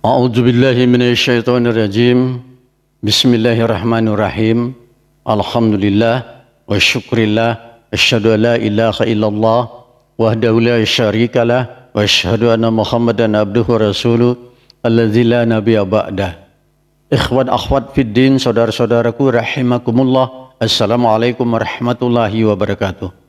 A'udzu billahi minasyaitonir rajim. Bismillahirrahmanirrahim. Alhamdulillah wa syukrillah asyhadu an la ilaha illallah wahdahu la syarikalah wa asyhadu anna Muhammadan abduhu wa rasuluh alladzi la nabiyya ba'dah. Ikhwan akhwat fid din, saudara-saudaraku rahimakumullah. Assalamualaikum warahmatullahi wabarakatuh.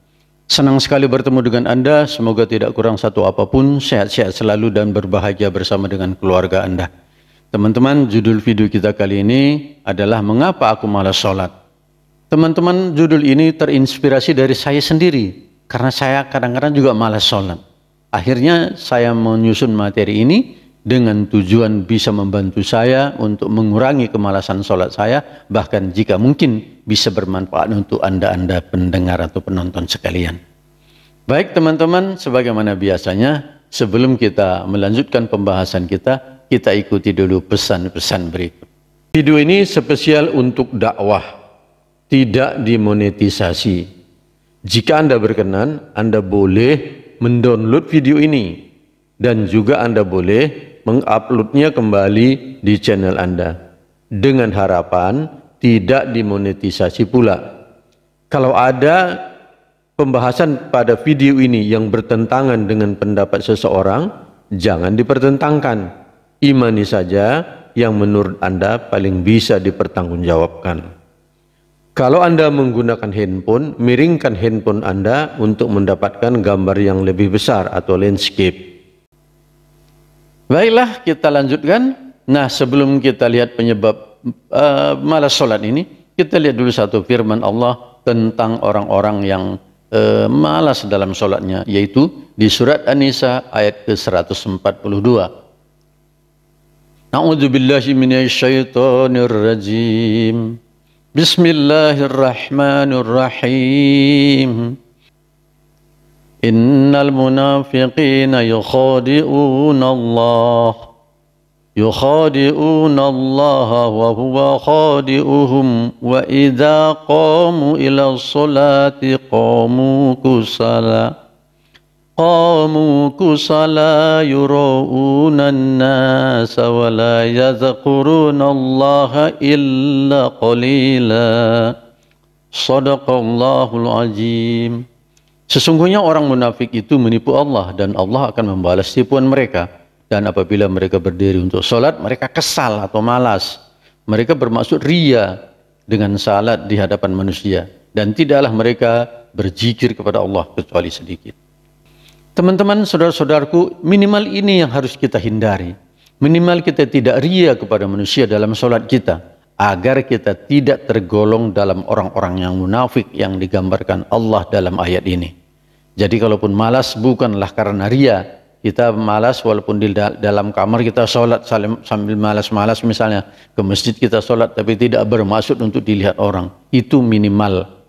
Senang sekali bertemu dengan Anda, semoga tidak kurang satu apapun, sehat-sehat selalu dan berbahagia bersama dengan keluarga Anda. Teman-teman, judul video kita kali ini adalah Mengapa Aku Malas Sholat. Teman-teman, judul ini terinspirasi dari saya sendiri, karena saya kadang-kadang juga malas sholat. Akhirnya saya menyusun materi ini dengan tujuan bisa membantu saya untuk mengurangi kemalasan sholat saya, bahkan jika mungkin bisa bermanfaat untuk Anda pendengar atau penonton sekalian. Baik teman-teman, sebagaimana biasanya, sebelum kita melanjutkan pembahasan kita ikuti dulu pesan-pesan berikut. Video ini spesial untuk dakwah, tidak dimonetisasi. Jika Anda berkenan, Anda boleh mendownload video ini, dan juga Anda boleh menguploadnya kembali di channel Anda, dengan harapan tidak dimonetisasi pula. Kalau ada pembahasan pada video ini yang bertentangan dengan pendapat seseorang, jangan dipertentangkan. Imani saja yang menurut Anda paling bisa dipertanggungjawabkan. Kalau Anda menggunakan handphone, miringkan handphone Anda untuk mendapatkan gambar yang lebih besar atau landscape. Baiklah, kita lanjutkan. Nah, sebelum kita lihat penyebab malas sholat ini, kita lihat dulu satu firman Allah tentang orang-orang yang malas dalam sholatnya, yaitu di surat An-Nisa ayat ke-142. A'udzubillahi minasyaitonir rajim. Bismillahirrahmanirrahim. Innal munafiqina yukhadi'una Allah wa huwa khadi'uhum wa idza qamu ila sholati qamu kusala yura'una an-nasa wa la yadhkuruna Allah illa qalila. Shadaqallahul azim. Sesungguhnya orang munafik itu menipu Allah, dan Allah akan membalas tipuan mereka. Dan apabila mereka berdiri untuk sholat, mereka kesal atau malas. Mereka bermaksud ria dengan salat di hadapan manusia. Dan tidaklah mereka berzikir kepada Allah kecuali sedikit. Teman-teman, saudara-saudaraku, minimal ini yang harus kita hindari. Minimal kita tidak ria kepada manusia dalam sholat kita, agar kita tidak tergolong dalam orang-orang yang munafik yang digambarkan Allah dalam ayat ini. Jadi kalaupun malas bukanlah karena ria. Kita malas walaupun di dalam kamar kita sholat sambil malas-malas, misalnya ke masjid kita sholat tapi tidak bermaksud untuk dilihat orang. Itu minimal.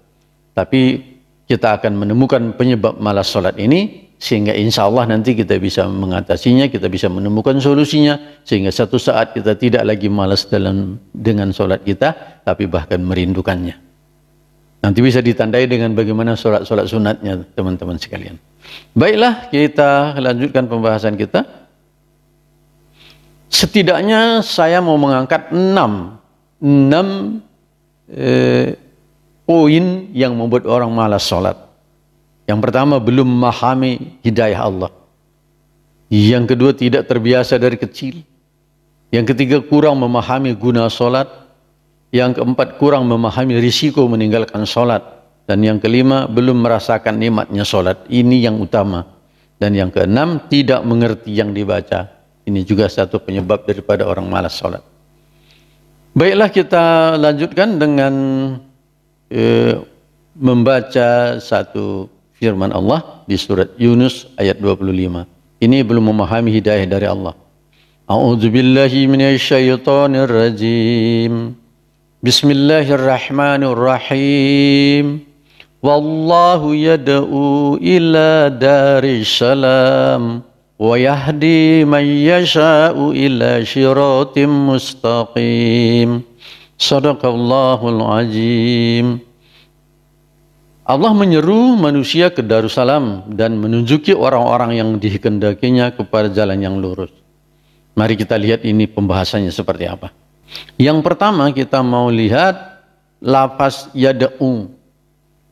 Tapi kita akan menemukan penyebab malas sholat ini, sehingga insya Allah nanti kita bisa mengatasinya, kita bisa menemukan solusinya, sehingga satu saat kita tidak lagi malas dengan sholat kita, tapi bahkan merindukannya. Nanti bisa ditandai dengan bagaimana sholat sunatnya, teman-teman sekalian. Baiklah, kita lanjutkan pembahasan kita. Setidaknya saya mau mengangkat 6 poin yang membuat orang malas sholat. Yang pertama, belum memahami hidayah Allah. Yang kedua, tidak terbiasa dari kecil. Yang ketiga, kurang memahami guna sholat. Yang keempat, kurang memahami risiko meninggalkan sholat. Dan yang kelima, belum merasakan nikmatnya sholat. Ini yang utama. Dan yang keenam, tidak mengerti yang dibaca. Ini juga satu penyebab daripada orang malas sholat. Baiklah, kita lanjutkan dengan membaca satu firman Allah di surat Yunus ayat 25. Ini belum memahami hidayah dari Allah. A'udzubillahi minasyaitonir rajim. Bismillahirrahmanirrahim. Wallahu yad'u ila daris salam wa yahdi man yasha'u ila siratim mustaqim. Shadaqallahul azim. Allah menyeru manusia ke Darussalam dan menunjuki orang-orang yang dikehendakinya kepada jalan yang lurus. Mari kita lihat ini pembahasannya seperti apa. Yang pertama kita mau lihat lafaz yad'u.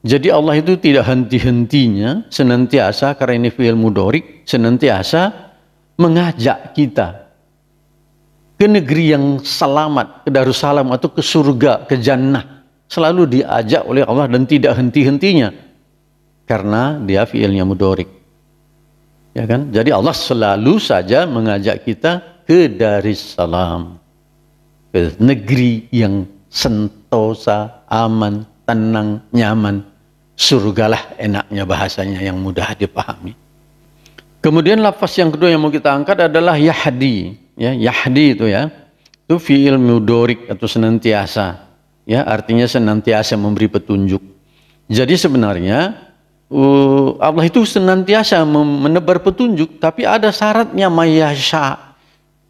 Jadi Allah itu tidak henti-hentinya, senantiasa, karena ini fi'il mudhari, senantiasa mengajak kita ke negeri yang selamat, ke Darussalam atau ke surga, ke jannah. Selalu diajak oleh Allah dan tidak henti-hentinya, karena dia fi'ilnya mudhari. Ya kan? Jadi Allah selalu saja mengajak kita ke Darussalam, ke negeri yang sentosa, aman, tenang, nyaman. Surgalah enaknya bahasanya yang mudah dipahami. Kemudian lafaz yang kedua yang mau kita angkat adalah yahdi. Ya, yahdi itu ya, itu fi'il mudhari atau senantiasa. Ya, artinya senantiasa memberi petunjuk. Jadi sebenarnya Allah itu senantiasa menebar petunjuk, tapi ada syaratnya, mayasya.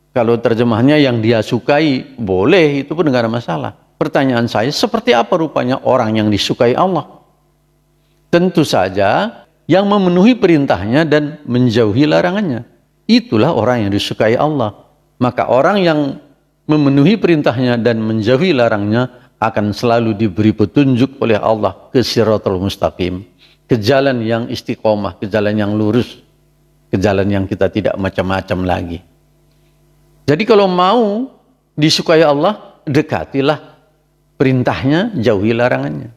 Kalau terjemahnya yang dia sukai, boleh, itu pun tidak ada masalah. Pertanyaan saya, seperti apa rupanya orang yang disukai Allah? Tentu saja yang memenuhi perintahnya dan menjauhi larangannya. Itulah orang yang disukai Allah. Maka orang yang memenuhi perintahnya dan menjauhi larangnya akan selalu diberi petunjuk oleh Allah ke siratal mustaqim, ke jalan yang istiqomah, ke jalan yang lurus, ke jalan yang kita tidak macam-macam lagi. Jadi kalau mau disukai Allah, dekatilah perintahnya, jauhi larangannya.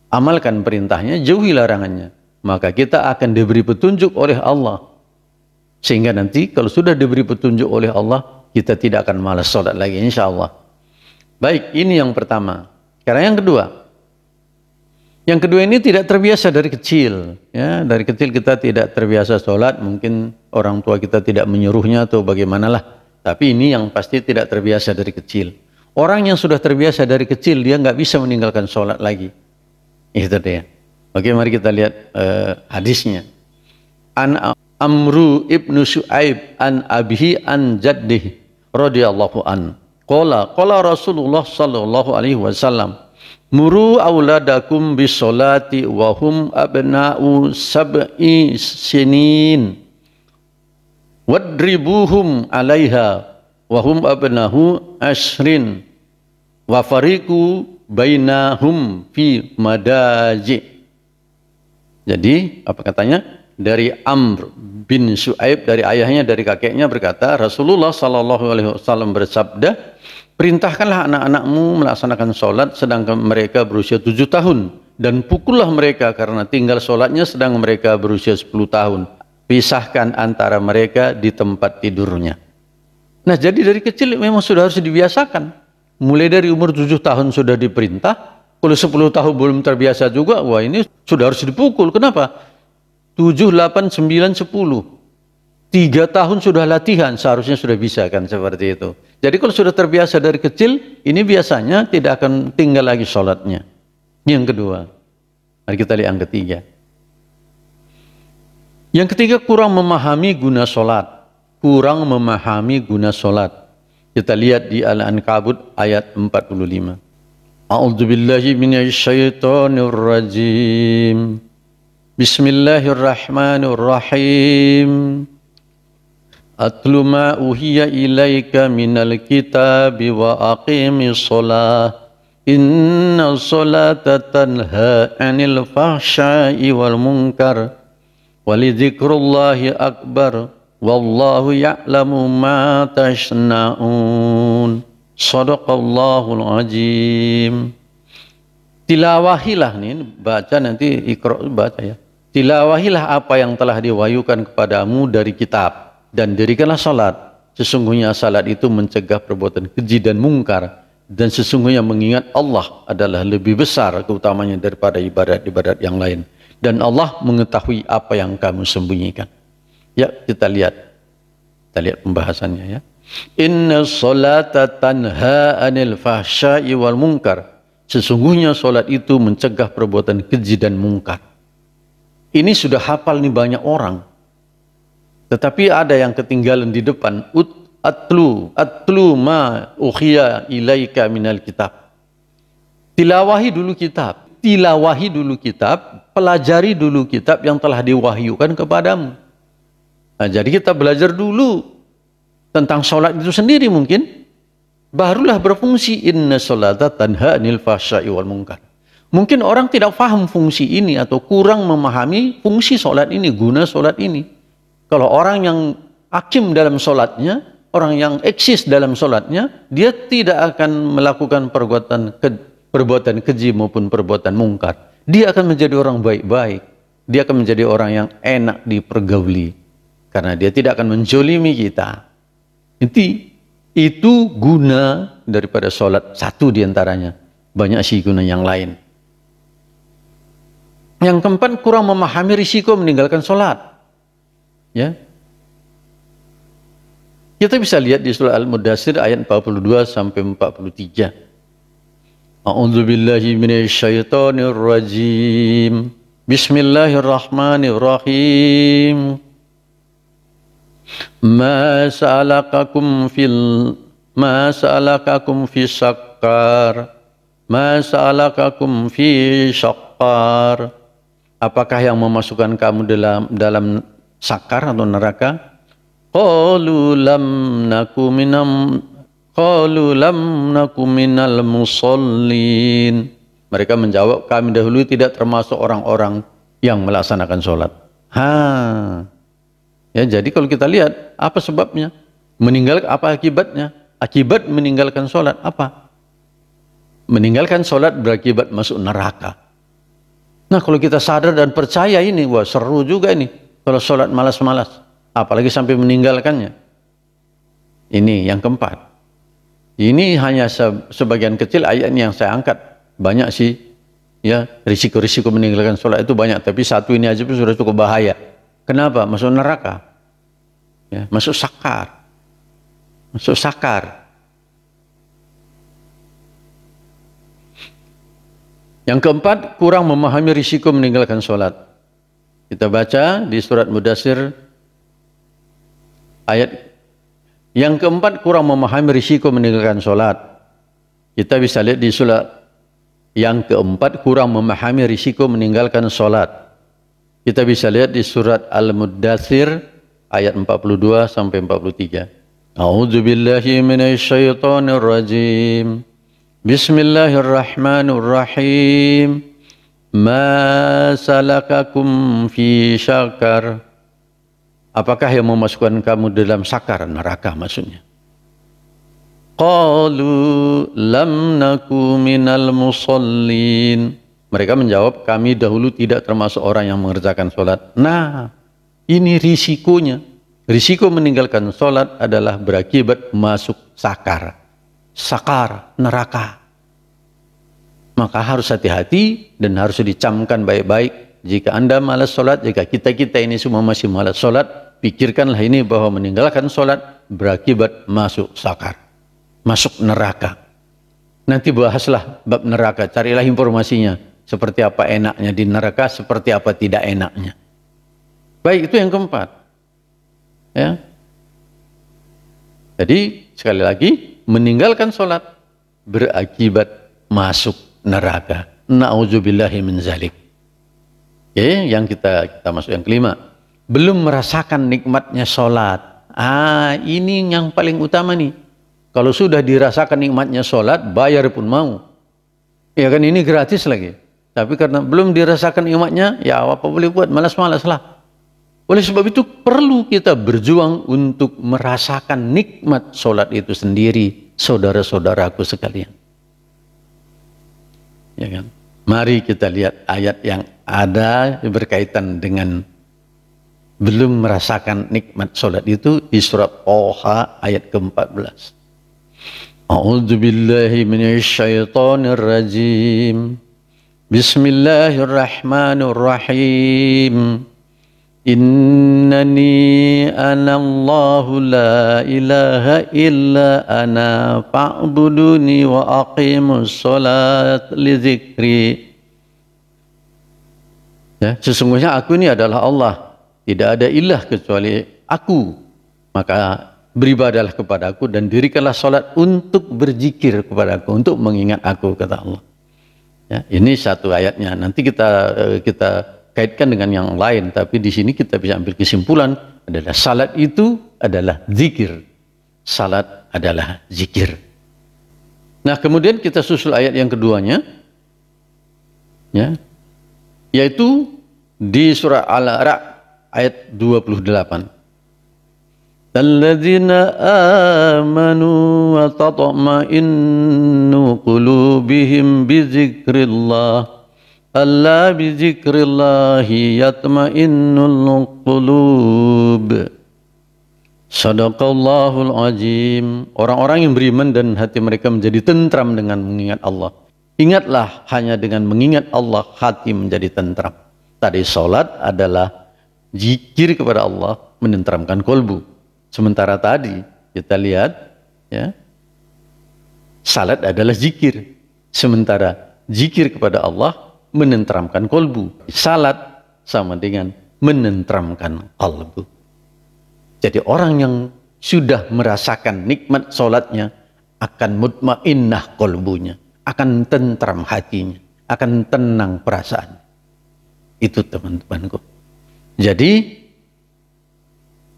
Amalkan perintahnya, jauhi larangannya. Maka kita akan diberi petunjuk oleh Allah. Sehingga nanti kalau sudah diberi petunjuk oleh Allah, kita tidak akan malas sholat lagi, insya Allah. Baik, ini yang pertama. Sekarang yang kedua. Yang kedua ini tidak terbiasa dari kecil. Ya, dari kecil kita tidak terbiasa sholat. Mungkin orang tua kita tidak menyuruhnya atau bagaimanalah. Tapi ini yang pasti tidak terbiasa dari kecil. Orang yang sudah terbiasa dari kecil, dia nggak bisa meninggalkan sholat lagi. Itu dia. Oke, mari kita lihat hadisnya. An Amru ibnu Shu'aib an abihi an jaddihi radhiyallahu an. Qala Rasulullah sallallahu alaihi wasallam, muru auladakum bis salati wa hum abna'u sab'i sinin. Wadribuhum 'alaiha wa hum abnahu ashrin. Wa fariqu bainahum fi madaji. Jadi apa katanya? Dari Amr bin Shu'aib, dari ayahnya, dari kakeknya berkata, Rasulullah sallallahu alaihi wasallam bersabda, perintahkanlah anak-anakmu melaksanakan sholat sedangkan mereka berusia 7 tahun dan pukullah mereka karena tinggal sholatnya sedang mereka berusia 10 tahun. Pisahkan antara mereka di tempat tidurnya. Nah, jadi dari kecil memang sudah harus dibiasakan. Mulai dari umur 7 tahun sudah diperintah. Kalau 10 tahun belum terbiasa juga, wah ini sudah harus dipukul. Kenapa? 7, 8, 9, 10. 3 tahun sudah latihan, seharusnya sudah bisa kan seperti itu. Jadi kalau sudah terbiasa dari kecil, ini biasanya tidak akan tinggal lagi sholatnya. Yang kedua, mari kita lihat yang ketiga. Yang ketiga, kurang memahami guna sholat. Kurang memahami guna sholat. Kita lihat di Al-Ankabut ayat 45. A'udzubillahi minasyaitonirrajim. Bismillahirrahmanirrahim. Atlu ma uhiya ilaika minal kitabi wa aqimis sholah. Inna sholata tanha 'anil fahsya'i wal munkar. Walidzikrullahi akbar. Wallahu ya'lamu ma tasna'un. Shadaqallahul azim. Tilawahilah, nih baca nanti, ikra baca ya. Tilawahilah apa yang telah diwahyukan kepadamu dari kitab dan dirikanlah salat. Sesungguhnya salat itu mencegah perbuatan keji dan mungkar, dan sesungguhnya mengingat Allah adalah lebih besar keutamanya daripada ibadat-ibadat yang lain, dan Allah mengetahui apa yang kamu sembunyikan. Ya, kita lihat pembahasannya ya. Inna sholata tanha anil fahsya'i wal munkar. Sesungguhnya solat itu mencegah perbuatan keji dan mungkar. Ini sudah hafal nih banyak orang. Tetapi ada yang ketinggalan di depan. Atlu ma ukhiya ilaika minal kitab. Tilawahi dulu kitab. Tilawahi dulu kitab. Pelajari dulu kitab yang telah diwahyukan kepadamu. Nah, jadi kita belajar dulu tentang sholat itu sendiri mungkin, barulah berfungsi inna sholata tanha 'anil fahsya'i wal munkar. Mungkin orang tidak paham fungsi ini atau kurang memahami fungsi sholat ini, guna sholat ini. Kalau orang yang hakim dalam sholatnya, orang yang eksis dalam sholatnya, dia tidak akan melakukan perbuatan keji maupun perbuatan mungkar. Dia akan menjadi orang baik-baik. Dia akan menjadi orang yang enak dipergauli. Karena dia tidak akan menjolimi kita. Itu guna daripada sholat, satu diantaranya. Banyak sih guna yang lain. Yang keempat, kurang memahami risiko meninggalkan sholat. Ya, kita bisa lihat di surah Al-Mudaththir ayat 42 sampai 43. A'udzubillahi minasyaitonir rajim. Bismillahirrahmanirrahim. Ma sa'alakakum fi syaqqar. Ma sa'alakakum fi syaqqar. Apakah yang memasukkan kamu dalam sakar atau neraka? Qalu lam naku minal musallin. Mereka menjawab, kami dahulu tidak termasuk orang-orang yang melaksanakan sholat. Ya, jadi kalau kita lihat apa sebabnya, apa akibatnya? Akibat meninggalkan sholat apa? Meninggalkan sholat berakibat masuk neraka. Nah, kalau kita sadar dan percaya ini, wah seru juga ini. Kalau sholat malas-malas, apalagi sampai meninggalkannya. Ini yang keempat. Ini hanya sebagian kecil ayat yang saya angkat. Banyak sih, ya, risiko-risiko meninggalkan sholat itu banyak. Tapi satu ini aja pun sudah cukup bahaya. Kenapa? Masuk neraka, ya, masuk sakar, masuk sakar. Yang keempat, kurang memahami risiko meninggalkan sholat. Kita baca di surat Mudaththir ayat yang keempat, kurang memahami risiko meninggalkan sholat. Kita bisa lihat di surat yang keempat, kurang memahami risiko meninggalkan sholat. Kita bisa lihat di surat Al-Mudaththir ayat 42 sampai 43. A'udzubillahi minasyaitonir rajim. Bismillahirrahmanirrahim. Ma salakakum fi syaqar. Apakah yang memasukkan kamu dalam sakar, neraka maksudnya? Qalu lam naku minal musallin. Mereka menjawab, kami dahulu tidak termasuk orang yang mengerjakan sholat. Nah, ini risikonya. Risiko meninggalkan sholat adalah berakibat masuk sakar. Sakar, neraka. Maka harus hati-hati dan harus dicamkan baik-baik. Jika Anda malas sholat, jika kita-kita ini semua masih malas sholat, pikirkanlah ini bahwa meninggalkan sholat berakibat masuk sakar, masuk neraka. Nanti bahaslah bab neraka, carilah informasinya. Seperti apa enaknya di neraka, seperti apa tidak enaknya. Baik, itu yang keempat. Ya. Jadi sekali lagi, meninggalkan sholat berakibat masuk neraka. Na'udzubillahi min zalik. Oke, yang kita masuk yang kelima. Belum merasakan nikmatnya sholat. Ini yang paling utama nih. Kalau sudah dirasakan nikmatnya sholat, bayar pun mau. Ya kan, ini gratis lagi. Tapi karena belum dirasakan nikmatnya, ya apa boleh buat, malas-malas lah. Oleh sebab itu perlu kita berjuang untuk merasakan nikmat sholat itu sendiri, saudara-saudaraku sekalian. Ya kan? Mari kita lihat ayat yang ada berkaitan dengan belum merasakan nikmat sholat itu di surat Thaha ayat ke-14. A'udzubillahi minasyaitonir rajim. Bismillahirrahmanirrahim. Innani anallahu la ilaha illa ana fa'buduni wa aqimus sholat li dzikri. Ya, sesungguhnya aku ini adalah Allah, tidak ada ilah kecuali aku, maka beribadahlah kepada aku dan dirikanlah sholat untuk berzikir kepada aku, untuk mengingat aku, kata Allah. Ya, ini satu ayatnya. Nanti kita kaitkan dengan yang lain, tapi di sini kita bisa ambil kesimpulan adalah salat itu adalah zikir. salat adalah zikir. Nah, kemudian kita susul ayat yang keduanya, ya, yaitu di surah Al-A'raf ayat 28. Alladzina amanu wa tatma'innu qulubihim bi dzikrillah. Alla bi dzikrillahi yatma'innul qulub. Sadaqallahul azim. Orang-orang yang beriman dan hati mereka menjadi tentram dengan mengingat Allah. Ingatlah, hanya dengan mengingat Allah hati menjadi tentram. Tadi salat adalah zikir kepada Allah, menenteramkan kolbu. Sementara tadi kita lihat, ya, salat adalah zikir. Sementara zikir kepada Allah menenteramkan kolbu. Salat sama dengan menenteramkan kolbu. Jadi orang yang sudah merasakan nikmat salatnya akan mutmainnah kolbunya, akan tentram hatinya, akan tenang perasaan. Itu teman-temanku. Jadi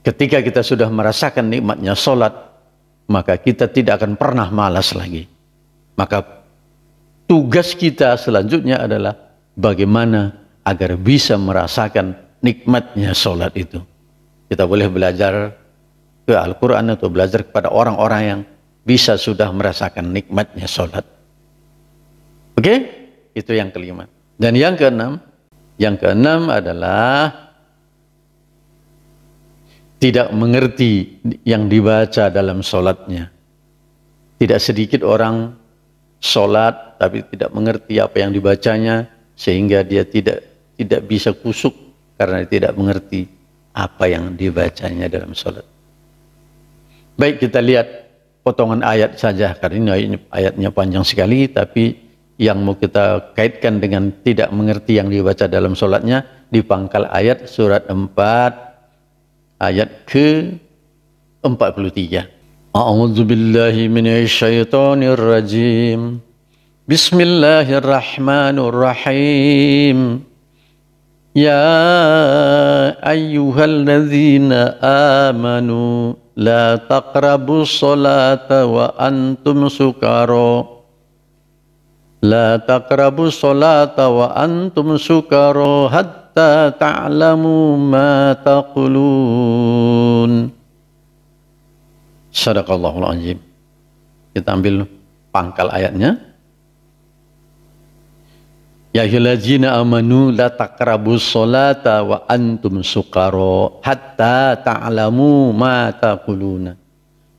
ketika kita sudah merasakan nikmatnya sholat, maka kita tidak akan pernah malas lagi. Maka tugas kita selanjutnya adalah bagaimana agar bisa merasakan nikmatnya sholat itu. Kita boleh belajar ke Al-Quran atau belajar kepada orang-orang yang bisa sudah merasakan nikmatnya sholat. Oke? Itu yang kelima. Dan yang keenam adalah tidak mengerti yang dibaca dalam sholatnya. Tidak sedikit orang sholat tapi tidak mengerti apa yang dibacanya, sehingga dia tidak bisa khusyuk karena tidak mengerti apa yang dibacanya dalam sholat. Baik, kita lihat potongan ayat saja, karena ini ayatnya panjang sekali, tapi yang mau kita kaitkan dengan tidak mengerti yang dibaca dalam sholatnya di pangkal ayat surat 4 ayat ke-43. A'udzu billahi minasyaitonir rajim. Bismillahirrahmanirrahim. Ya ayyuhalladzina amanu la taqrabus salata wa antum sukara. La taqrabus salata wa antum sukara hatta ta'lamu ma taqulun. Sadaqallahul azim. Kita ambil pangkal ayatnya. Ya ayyuhallazina amanu la taqrabus salata wa antum sukara hatta ta'lamu ma taquluna.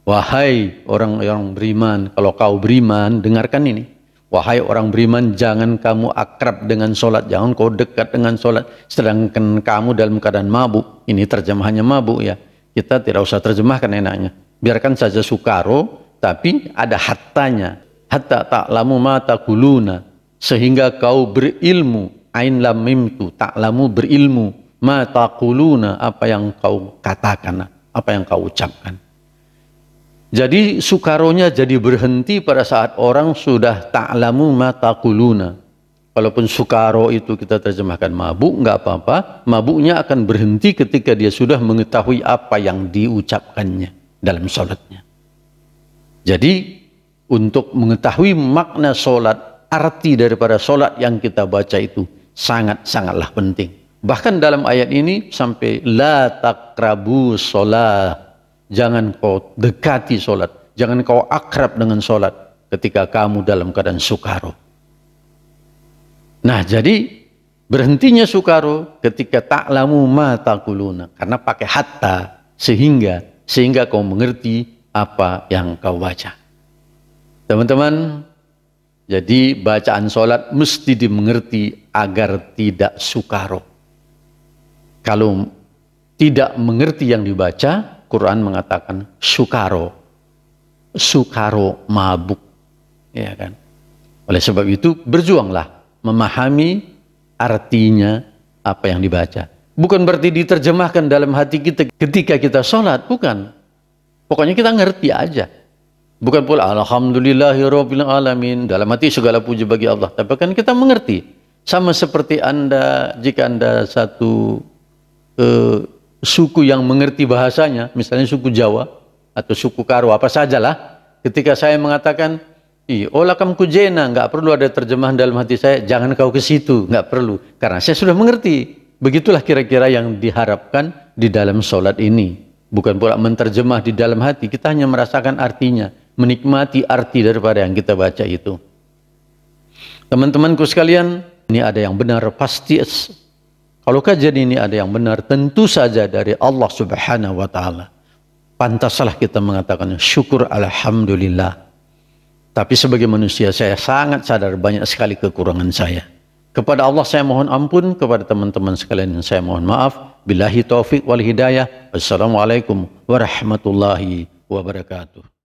Wahai orang yang beriman, kalau kau beriman, dengarkan ini. Wahai orang beriman, jangan kamu akrab dengan sholat, jangan kau dekat dengan sholat, sedangkan kamu dalam keadaan mabuk. Ini terjemahannya mabuk ya. Kita tidak usah terjemahkan enaknya. Biarkan saja sukaro, tapi ada hattanya. Hatta ta'lamu ma taquluna, sehingga kau berilmu. Ain lam mim tu, ta'lamu berilmu. Ma taquluna, apa yang kau katakan, apa yang kau ucapkan. Jadi sukaronya jadi berhenti pada saat orang sudah ta'lamu ma taquluna. Walaupun sukaro itu kita terjemahkan mabuk, nggak apa-apa. Mabuknya akan berhenti ketika dia sudah mengetahui apa yang diucapkannya dalam sholatnya. Jadi untuk mengetahui makna sholat, arti daripada sholat yang kita baca itu sangat-sangatlah penting. Bahkan dalam ayat ini sampai la taqrabu sholat. Jangan kau dekati sholat, jangan kau akrab dengan sholat ketika kamu dalam keadaan sukaro. Nah, jadi berhentinya sukaro ketika ta'lamu ma taquluna, karena pakai hatta, sehingga kau mengerti apa yang kau baca. Teman-teman, jadi bacaan sholat mesti dimengerti agar tidak sukaro. Kalau tidak mengerti yang dibaca, Quran mengatakan sukaro mabuk, ya kan? Oleh sebab itu berjuanglah memahami artinya apa yang dibaca. Bukan berarti diterjemahkan dalam hati kita ketika kita sholat, bukan. Pokoknya kita ngerti aja. Bukan pula alhamdulillahirabbil alamin, dalam hati segala puji bagi Allah. Tapi kan kita mengerti. Sama seperti Anda, jika Anda satu suku yang mengerti bahasanya, misalnya suku Jawa atau suku Karo, apa sajalah. Ketika saya mengatakan, olah kamu kujena, nggak perlu ada terjemahan dalam hati saya, jangan kau ke situ, nggak perlu. Karena saya sudah mengerti. Begitulah kira-kira yang diharapkan di dalam sholat ini. Bukan pula menterjemah di dalam hati, kita hanya merasakan artinya, menikmati arti daripada yang kita baca itu. Teman-temanku sekalian, ini ada yang benar pasti. Kalau kajian ini ada yang benar, tentu saja dari Allah Subhanahu wa Ta'ala. Pantaslah kita mengatakan syukur alhamdulillah. Tapi sebagai manusia saya sangat sadar banyak sekali kekurangan saya. Kepada Allah saya mohon ampun, kepada teman-teman sekalian saya mohon maaf. Billahi taufik wal hidayah. Wassalamualaikum warahmatullahi wabarakatuh.